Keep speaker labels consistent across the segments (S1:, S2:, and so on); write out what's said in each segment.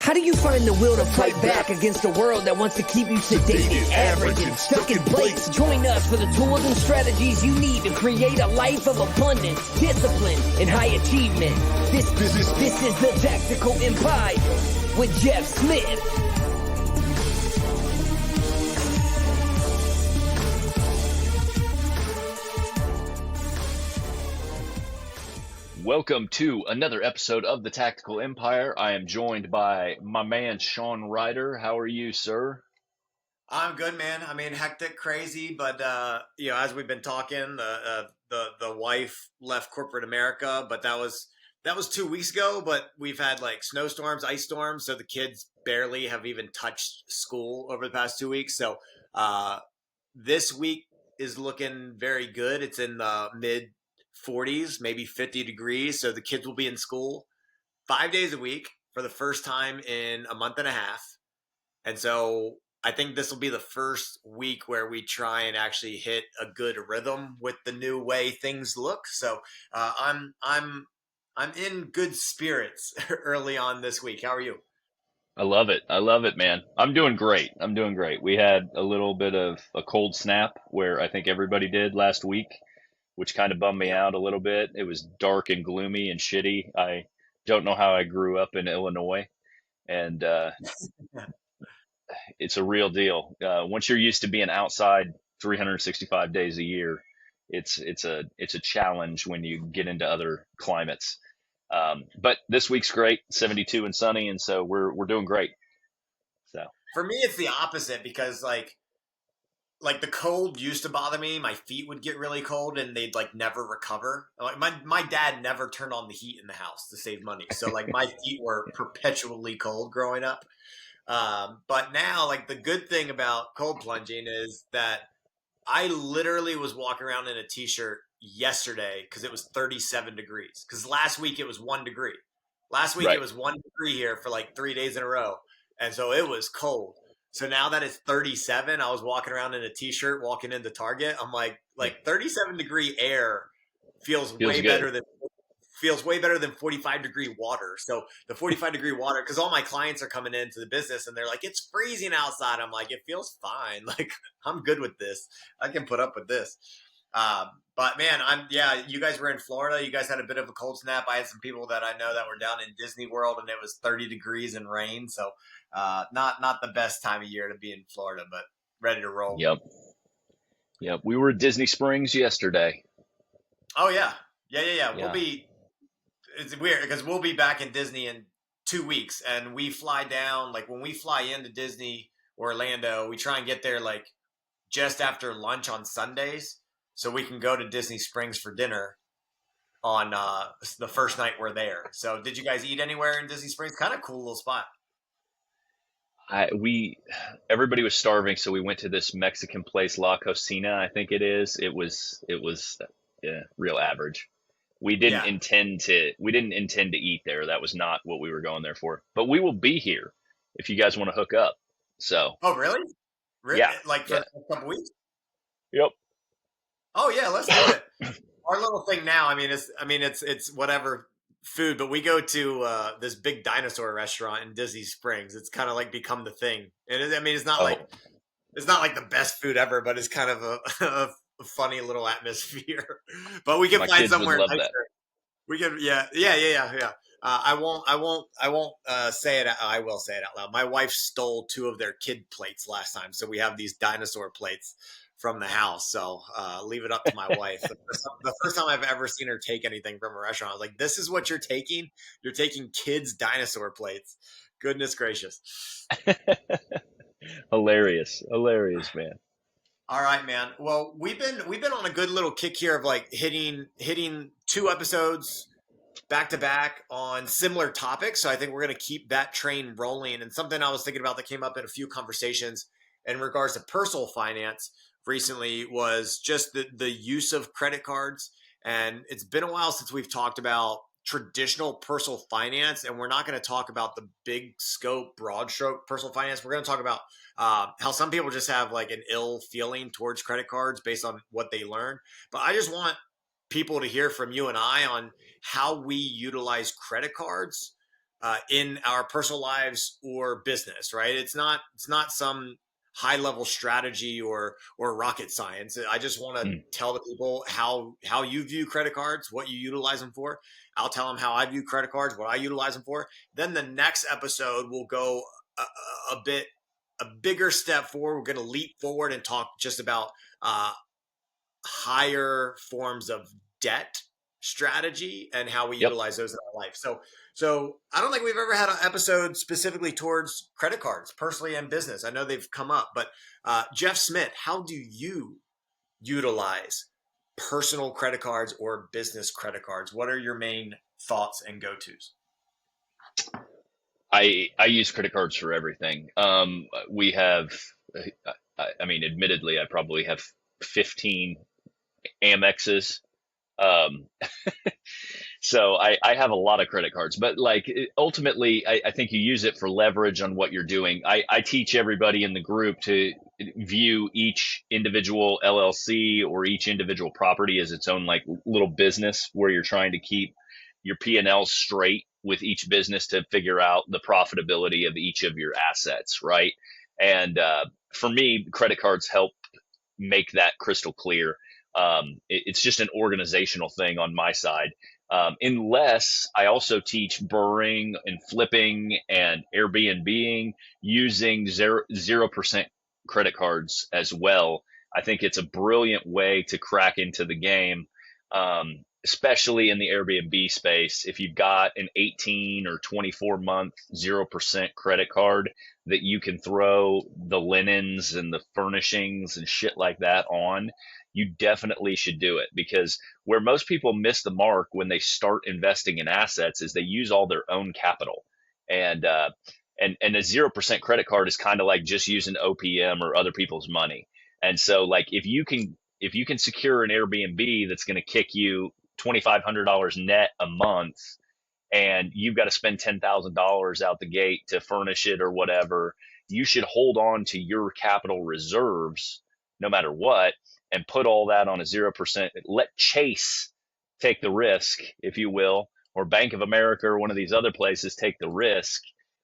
S1: How do you find the will to fight back against a world that wants to keep you sedated, average, and stuck in place? Join us for the tools and strategies you need to create a life of abundance, discipline, and high achievement. This is the Tactical Empire with Jeff Smith.
S2: Welcome to another episode of the Tactical Empire. I am joined by my man, Sean Ryder. How are you, sir?
S3: I'm good, man. I mean, hectic, crazy, but as we've been talking, the wife left corporate America, but that was 2 weeks ago. But we've had like snowstorms, ice storms, so the kids barely have even touched school over the past 2 weeks. So this week is looking very good. It's in the mid 40s, maybe 50 degrees. So the kids will be in school 5 days a week for the first time in a month and a half. And so I think this will be the first week where we try and actually hit a good rhythm with the new way things look. So I'm in good spirits early on this week. How are you?
S2: I love it, man. I'm doing great. We had a little bit of a cold snap where I think everybody did last week, which kind of bummed me out a little bit. It was dark and gloomy and shitty. I don't know how I grew up in Illinois, and it's a real deal. Once you're used to being outside 365 days a year, it's a challenge when you get into other climates. But this week's great, 72 and sunny, and so we're doing great. So
S3: for me, it's the opposite because like the cold used to bother me. My feet would get really cold and they'd like never recover. Like my dad never turned on the heat in the house to save money. So like my feet were perpetually cold growing up. But now like the good thing about cold plunging is that I literally was walking around in a t-shirt yesterday because it was 37 degrees. Because last week it was 1 degree. Last week It was 1 degree here for like 3 days in a row. And so it was cold. So now that it's 37, I was walking around in a t-shirt, walking into Target. I'm like 37 degree air feels way better than 45 degree water. So the 45 degree water, because all my clients are coming into the business and they're like, it's freezing outside. I'm like, it feels fine. Like I'm good with this. I can put up with this. But man, you guys were in Florida. You guys had a bit of a cold snap. I had some people that I know that were down in Disney World and it was 30 degrees and rain. So not the best time of year to be in Florida, but ready to roll.
S2: Yep. We were at Disney Springs yesterday.
S3: Oh yeah. It's weird because we'll be back in Disney in 2 weeks and we fly down, like when we fly into Disney or Orlando, we try and get there like just after lunch on Sundays so we can go to Disney Springs for dinner on the first night we're there. So did you guys eat anywhere in Disney Springs? Kind of cool little spot.
S2: Everybody was starving, so we went to this Mexican place, La Cocina, I think it is. It was real average. We didn't intend to eat there. That was not what we were going there for. But we will be here if you guys want to hook up. So.
S3: Oh, really?
S2: Yeah.
S3: Like for a couple weeks?
S2: Yep.
S3: Oh yeah, let's do it. Our little thing now, it's whatever food, but we go to this big dinosaur restaurant in Disney Springs. It's kind of like become the thing. And it's not like the best food ever, but it's kind of a funny little atmosphere. But we can find somewhere nicer. We can, yeah. I won't say it. I will say it out loud. My wife stole 2 of their kid plates last time, so we have these dinosaur plates from the house. So leave it up to my wife. The first time I've ever seen her take anything from a restaurant, I was like, "This is what you're taking? You're taking kids' dinosaur plates? Goodness gracious!"
S2: Hilarious, man.
S3: All right, man. Well, we've been on a good little kick here of like hitting 2 episodes back to back on similar topics. So I think we're going to keep that train rolling. And something I was thinking about that came up in a few conversations in regards to personal finance recently was just the use of credit cards. And it's been a while since we've talked about traditional personal finance, and we're not going to talk about the big scope, broad stroke personal finance. We're going to talk about how some people just have like an ill feeling towards credit cards based on what they learn. But I just want people to hear from you and I on how we utilize credit cards in our personal lives or business, right? It's not some high level strategy or rocket science. I just want to
S2: Mm.
S3: tell the people how you view credit cards, what you utilize them for. I'll tell them how I view credit cards, what I utilize them for. Then the next episode will go a bigger step forward. We're going to leap forward and talk just about uh, higher forms of debt strategy and how we
S2: Yep.
S3: utilize those in our life. So I don't think we've ever had an episode specifically towards credit cards, personally and business. I know they've come up, but Jeff Smith, how do you utilize personal credit cards or business credit cards? What are your main thoughts and go-tos?
S2: I use credit cards for everything. We have, I mean, admittedly, I probably have 15 Amexes. Um, so I have a lot of credit cards, but like ultimately, I think you use it for leverage on what you're doing. I teach everybody in the group to view each individual LLC or each individual property as its own like little business where you're trying to keep your P&L straight with each business to figure out the profitability of each of your assets, right? And for me, credit cards help make that crystal clear. It's just an organizational thing on my side. Unless I also teach burring and flipping and Airbnbing using 0% credit cards as well. I think it's a brilliant way to crack into the game, especially in the Airbnb space. If you've got an 18 or 24-month 0% credit card that you can throw the linens and the furnishings and shit like that on, you definitely should do it, because where most people miss the mark when they start investing in assets is they use all their own capital. And and a 0% credit card is kind of like just using OPM or other people's money. And so like if you can secure an Airbnb that's going to kick you $2,500 net a month, and you've got to spend $10,000 out the gate to furnish it or whatever, you should hold on to your capital reserves no matter what, and put all that on a 0%. Let Chase take the risk, if you will, or Bank of America or one of these other places take the risk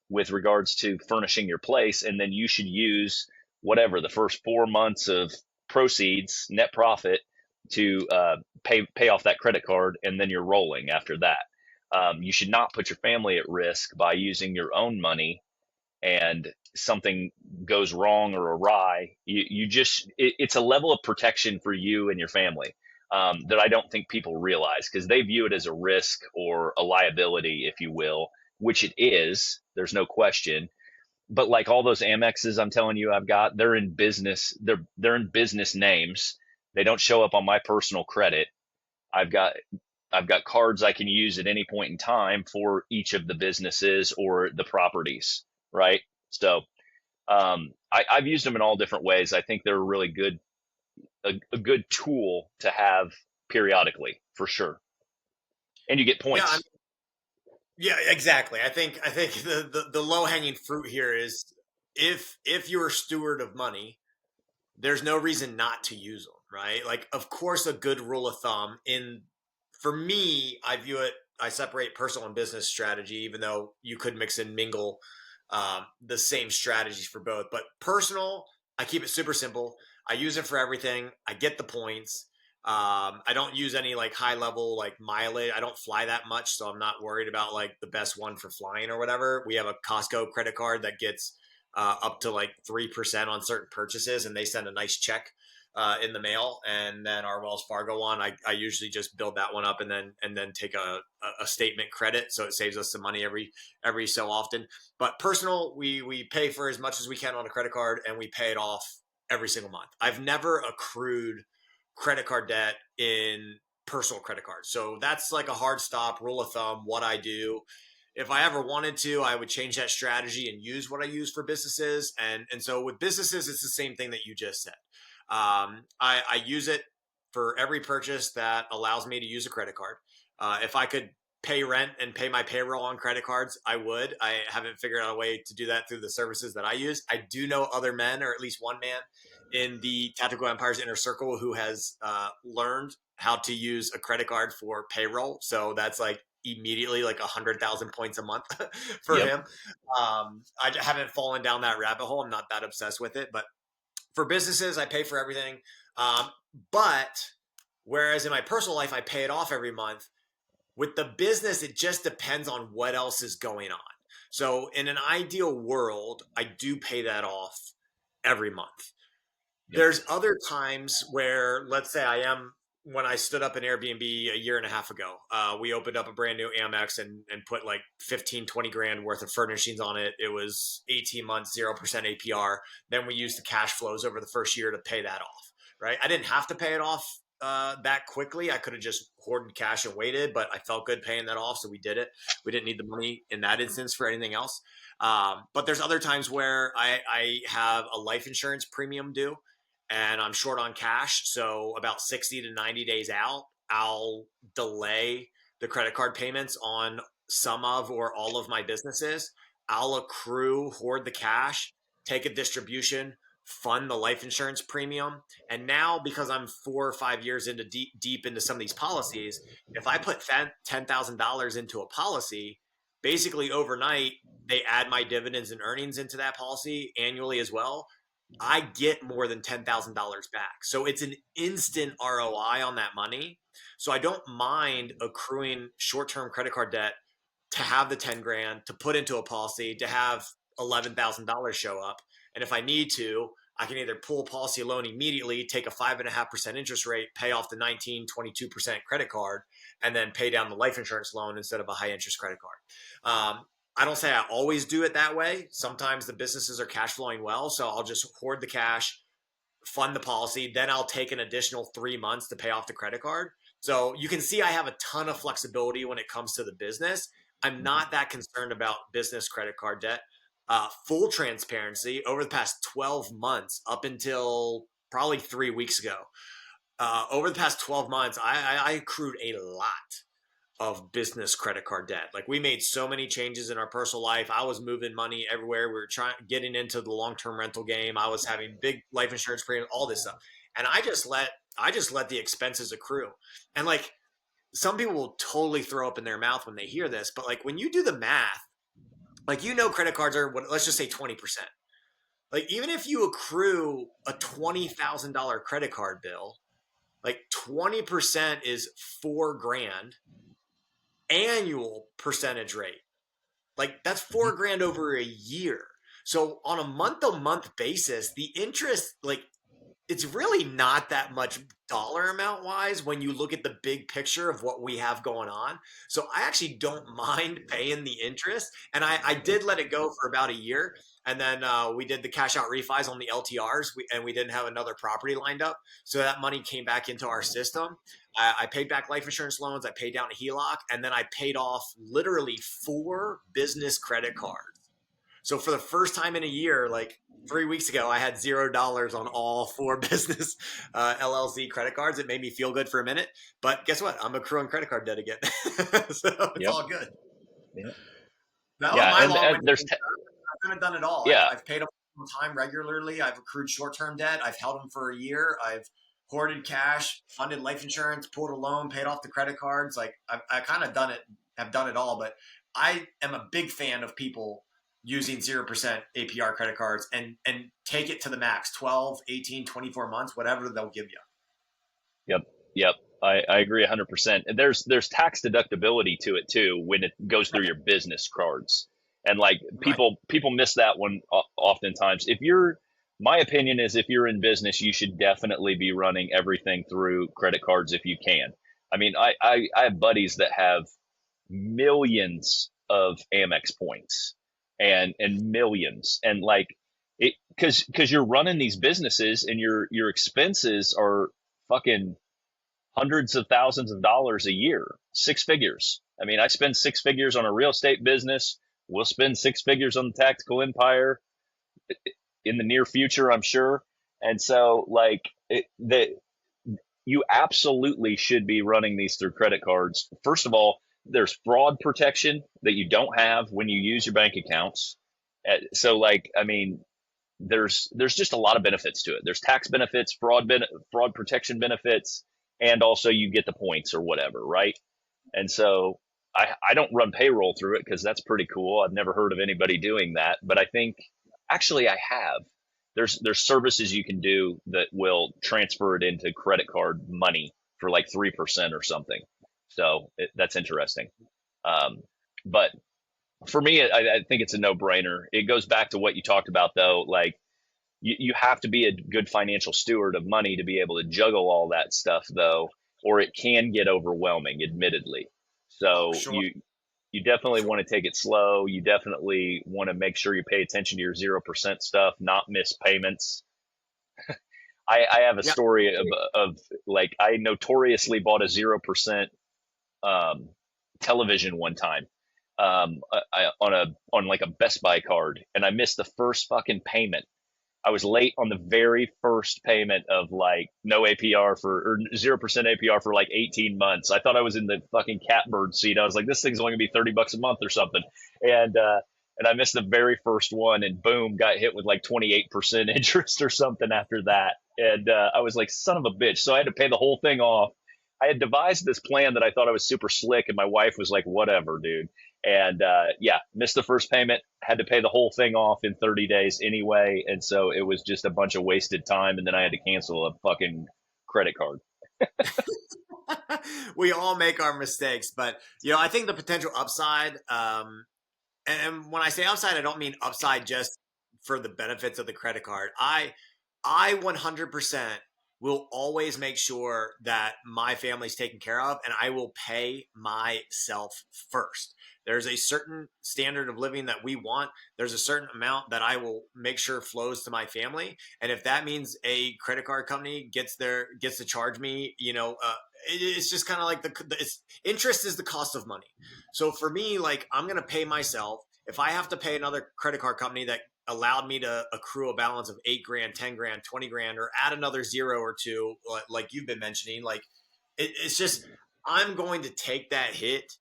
S2: with regards to furnishing your place. And then you should use whatever the first 4 months of proceeds, net profit, to pay off that credit card, and then you're rolling after that. You should not put your family at risk by using your own money, and something goes wrong or awry. You just it's a level of protection for you and your family, that I don't think people realize, because they view it as a risk or a liability, if you will, which it is. There's no question. But like all those Amexes I'm telling you I've got, they're in business. They're in business names. They don't show up on my personal credit. I've got I've got cards I can use at any point in time for each of the businesses or the properties, right? So I've used them in all different ways. I think they're a really good a good tool to have periodically, for sure, and you get
S3: Yeah,
S2: points.
S3: yeah, exactly. I think the low hanging fruit here is if you're a steward of money, there's no reason not to use them, right? Like, of course, a good rule of thumb in for me, I view it. I separate personal and business strategy, even though you could mix and mingle the same strategies for both. But personal, I keep it super simple. I use it for everything. I get the points. I don't use any like high level like mileage. I don't fly that much, so I'm not worried about like the best one for flying or whatever. We have a Costco credit card that gets up to like 3% on certain purchases, and they send a nice check in the mail. And then our Wells Fargo one, I usually just build that one up and then take a statement credit, so it saves us some money every so often. But personal, we pay for as much as we can on a credit card, and we pay it off every single month. I've never accrued credit card debt in personal credit cards. So that's like a hard stop rule of thumb, what I do. If I ever wanted to, I would change that strategy and use what I use for businesses. And so with businesses, it's the same thing that you just said. I use it for every purchase that allows me to use a credit card. If I could pay rent and pay my payroll on credit cards, I would. I haven't figured out a way to do that through the services that I use. I do know other men, or at least one man in the Tactical Empires inner circle, who has learned how to use a credit card for payroll. So that's like immediately like 100,000 points a month for
S2: Yep.
S3: him. I haven't fallen down that rabbit hole. I'm not that obsessed with it, but for businesses, I pay for everything. Um, but whereas in my personal life, I pay it off every month. With the business, it just depends on what else is going on. So in an ideal world, I do pay that off every month.
S2: Yep.
S3: There's other times where, let's say when I stood up an Airbnb a year and a half ago, we opened up a brand new Amex and put like 15, 20 grand worth of furnishings on it. It was 18 months, 0% APR. Then we used the cash flows over the first year to pay that off, right? I didn't have to pay it off that quickly. I could have just hoarded cash and waited, but I felt good paying that off. So we did it. We didn't need the money in that instance for anything else. But there's other times where I have a life insurance premium due and I'm short on cash. So about 60 to 90 days out, I'll delay the credit card payments on some of or all of my businesses. I'll accrue, hoard the cash, take a distribution, fund the life insurance premium. And now, because I'm 4 or 5 years into deep into some of these policies, if I put $10,000 into a policy, basically overnight, they add my dividends and earnings into that policy annually as well. I get more than $10,000 back. So it's an instant ROI on that money. So I don't mind accruing short-term credit card debt to have the 10 grand to put into a policy to have $11,000 show up. And if I need to, I can either pull a policy loan immediately, take a 5.5% interest rate, pay off the 19, 22% credit card, and then pay down the life insurance loan instead of a high interest credit card. I don't say I always do it that way. Sometimes the businesses are cash flowing well, so I'll just hoard the cash, fund the policy, then I'll take an additional 3 months to pay off the credit card. So you can see I have a ton of flexibility when it comes to the business. I'm not that concerned about business credit card debt. Full transparency, over the past 12 months, up until probably 3 weeks ago, over the past 12 months, I accrued a lot of business credit card debt. Like, we made so many changes in our personal life. I was moving money everywhere. We were getting into the long-term rental game. I was having big life insurance premiums, all this stuff. And I just let the expenses accrue. And like, some people will totally throw up in their mouth when they hear this, but like, when you do the math, like, credit cards are let's just say 20%. Like, even if you accrue a $20,000 credit card bill, like 20% is 4 grand annual percentage rate. Like, that's 4 grand over a year. So on a month-to-month basis, the interest, like, it's really not that much dollar amount wise when you look at the big picture of what we have going on. So I actually don't mind paying the interest. And I did let it go for about a year. And then we did the cash out refis on the LTRs, and we didn't have another property lined up. So that money came back into our system. I paid back life insurance loans. I paid down a HELOC, and then I paid off literally 4 business credit cards. So for the first time in a year, like 3 weeks ago, I had $0 on all 4 business LLC credit cards. It made me feel good for a minute, but guess what? I'm accruing credit card debt again. So it's all good.
S2: Yep.
S3: That
S2: Yeah,
S3: was my long
S2: there's
S3: I've kind of done it all.
S2: yeah.
S3: I've paid them on time regularly. I've accrued short-term debt. I've held them for a year. I've hoarded cash, funded life insurance, pulled a loan, paid off the credit cards. Like, I kind of have done it all, but I am a big fan of people using 0% APR credit cards and take it to the max, 12, 18, 24 months, whatever they'll give you.
S2: Yep. I agree 100%. And there's tax deductibility to it too when it goes through your business cards. And like, people miss that one oftentimes. My opinion is, if you're in business, you should definitely be running everything through credit cards if you can. I mean, I have buddies that have millions of Amex points and millions, and like, it because you're running these businesses and your expenses are fucking hundreds of thousands of dollars a year, 6 figures. I mean, I spend 6 figures on a real estate business. We'll spend 6 figures on the tactical empire in the near future, I'm sure. And so, like, you absolutely should be running these through credit cards. First of all, there's fraud protection that you don't have when you use your bank accounts. So, like, I mean, there's just a lot of benefits to it. There's tax benefits, fraud protection benefits, and also you get the points or whatever, right? And so I don't run payroll through it because that's pretty cool. I've never heard of anybody doing that, but I think actually I have. There's services you can do that will transfer it into credit card money for like 3% or something. So that's interesting. Um, but for me, I think it's a no brainer. It goes back to what you talked about though. Like you have to be a good financial steward of money to be able to juggle all that stuff though, or it can get overwhelming, admittedly.
S3: Oh,
S2: So
S3: sure.
S2: you definitely
S3: Sure.
S2: want to take it slow. You definitely want to make sure you pay attention to your 0% stuff, not miss payments. I have a
S3: Yeah.
S2: story of like I notoriously bought a 0% um, television one time on like a Best Buy card, and I missed the first fucking payment. I was late on the very first payment of like no APR for or 0% APR for like 18 months. I thought I was in the fucking catbird seat. I was like, this thing's only gonna be $30 a month or something. And, and I missed the very first one and boom, got hit with like 28% interest or something after that. And, I was like, son of a bitch. So I had to pay the whole thing off. I had devised this plan that I thought I was super slick, and my wife was like, whatever, dude. And yeah, missed the first payment, had to pay the whole thing off in 30 days anyway. And so it was just a bunch of wasted time. And then I had to cancel a fucking credit card.
S3: We all make our mistakes, but I think the potential upside, and when I say upside, I don't mean upside just for the benefits of the credit card. I 100% will always make sure that my family's taken care of, and I will pay myself first. There's a certain standard of living that we want. There's a certain amount that I will make sure flows to my family, and if that means a credit card company gets to charge me, it's just kind of like interest is the cost of money. So for me, like, I'm gonna pay myself. If I have to pay another credit card company that allowed me to accrue a balance of 8 grand, 10 grand, 20 grand, or add another zero or two, like you've been mentioning, like it's just, I'm going to take that hit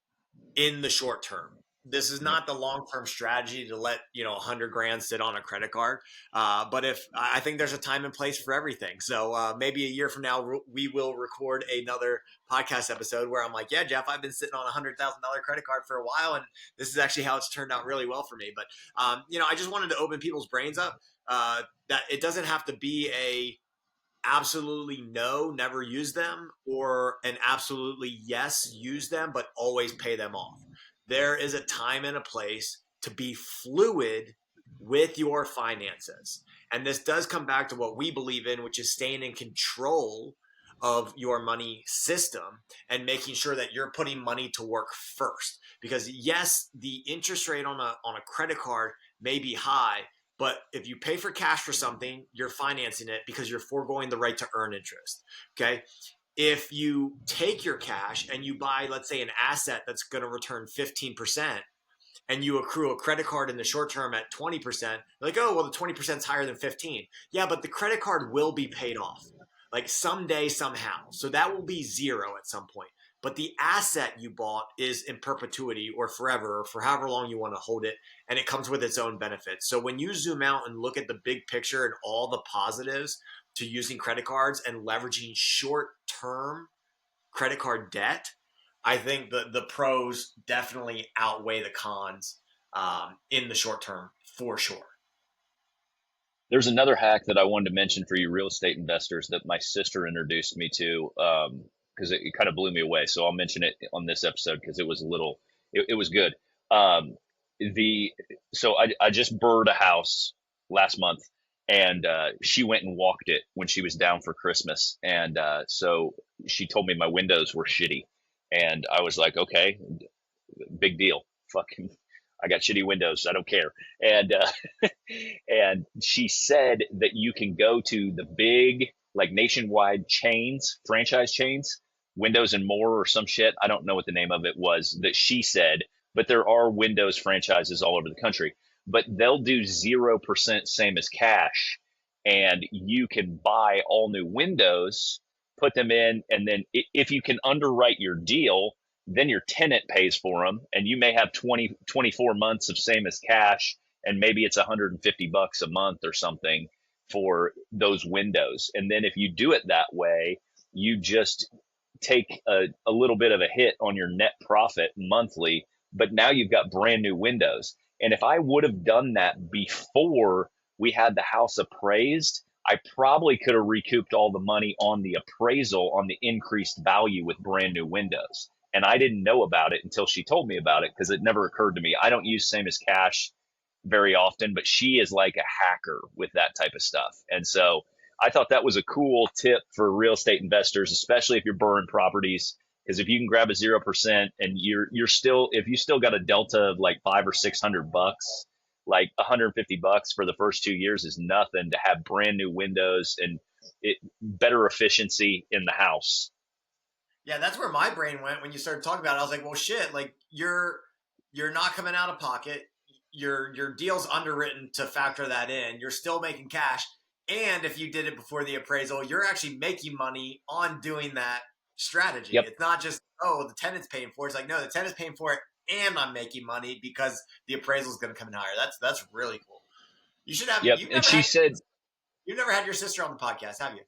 S3: in the short term. This is
S2: Yep.
S3: not the long term strategy to let 100 grand sit on a credit card. But if I think there's a time and place for everything. So maybe a year from now we will record another podcast episode where I'm like, yeah, Jeff, I've been sitting on $100,000 credit card for a while, and this is actually how it's turned out really well for me. But I just wanted to open people's brains up, that it doesn't have to be a absolutely no, never use them, or an absolutely yes, use them, but always pay them off. There is a time and a place to be fluid with your finances. And this does come back to what we believe in, which is staying in control of your money system and making sure that you're putting money to work first. Because yes, the interest rate on a credit card may be high, but if you pay for cash for something, you're financing it because you're foregoing the right to earn interest. Okay. If you take your cash and you buy, let's say, an asset that's going to return 15%, and you accrue a credit card in the short term at 20%, like, oh, well, the 20% is higher than 15. Yeah, but the credit card will be paid off like someday, somehow. So that will be zero at some point. But the asset you bought is in perpetuity or forever, or for however long you want to hold it, and it comes with its own benefits. So when you zoom out and look at the big picture and all the positives to using credit cards and leveraging short term credit card debt, I think the pros definitely outweigh the cons, in the short term for sure.
S2: There's another hack that I wanted to mention for you real estate investors that my sister introduced me to, because it kind of blew me away. So I'll mention it on this episode because it was a little, it was good. Um, the so I just bird a house last month, and she went and walked it when she was down for Christmas, and so she told me my windows were shitty, and I was like, okay, big deal, fucking. I got shitty windows. I don't care. And and she said that you can go to the big, like, nationwide chains, franchise chains, Windows and More or some shit. I don't know what the name of it was that she said, but there are Windows franchises all over the country. But they'll do 0% same as cash, and you can buy all new windows, put them in, and then if you can underwrite your deal, then your tenant pays for them, and you may have 24 months of same as cash, and maybe it's $150 a month or something for those windows. And then if you do it that way, you just take a little bit of a hit on your net profit monthly, but now you've got brand new windows. And if I would have done that before we had the house appraised, I probably could have recouped all the money on the appraisal on the increased value with brand new windows. And I didn't know about it until she told me about it, because it never occurred to me. I don't use same as cash very often, but she is like a hacker with that type of stuff. And so I thought that was a cool tip for real estate investors, especially if you're burning properties. Because if you can grab a 0% and you're still, if you still got a delta of like $500 or $600, like $150 for the first 2 years is nothing to have brand new windows and better efficiency in the house.
S3: Yeah, that's where my brain went when you started talking about it. I was like, well, shit, like you're not coming out of pocket. Your deal's underwritten to factor that in. You're still making cash. And if you did it before the appraisal, you're actually making money on doing that strategy.
S2: Yep.
S3: It's not just, oh, the tenant's paying for it. It's like, no, the tenant's paying for it and I'm making money because the appraisal is going to come in higher. That's really cool. You should have.
S2: Yep. And she said,
S3: you've never had your sister on the podcast, have you?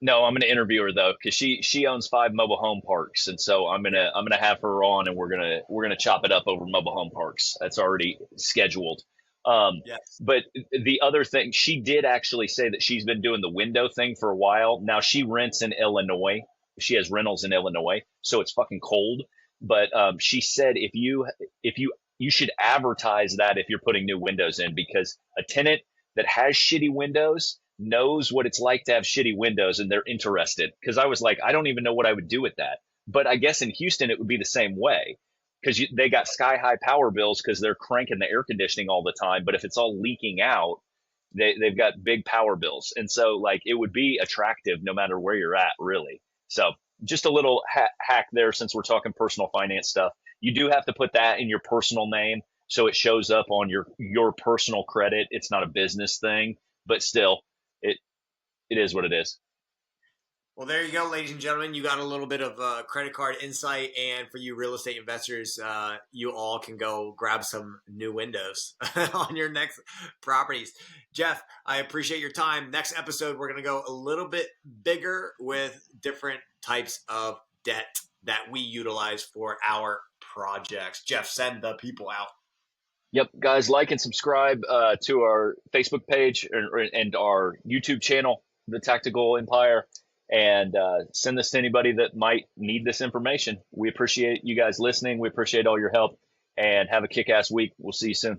S2: No, I'm going to interview her though, because she owns 5 mobile home parks, and so I'm gonna have her on, and we're gonna chop it up over mobile home parks. That's already scheduled.
S3: Yes.
S2: But the other thing, she did actually say that she's been doing the window thing for a while. Now she rents in Illinois. She has rentals in Illinois, so it's fucking cold. But she said if you should advertise that if you're putting new windows in, because a tenant that has shitty windows knows what it's like to have shitty windows, and they're interested. Because I was like, I don't even know what I would do with that. But I guess in Houston it would be the same way, because they got sky high power bills because they're cranking the air conditioning all the time. But if it's all leaking out, they've got big power bills. And so like it would be attractive no matter where you're at, really. So just a little hack there, since we're talking personal finance stuff. You do have to put that in your personal name, so it shows up on your personal credit. It's not a business thing, but still, it is what it is.
S3: Well, there you go, ladies and gentlemen. You got a little bit of credit card insight, and for you real estate investors, you all can go grab some new windows on your next properties. Jeff, I appreciate your time. Next episode, we're going to go a little bit bigger with different types of debt that we utilize for our projects. Jeff, send the people out.
S2: Yep, guys, like and subscribe to our Facebook page and our YouTube channel, The Tactical Empire, and send this to anybody that might need this information. We appreciate you guys listening. We appreciate all your help, and have a kick-ass week. We'll see you soon.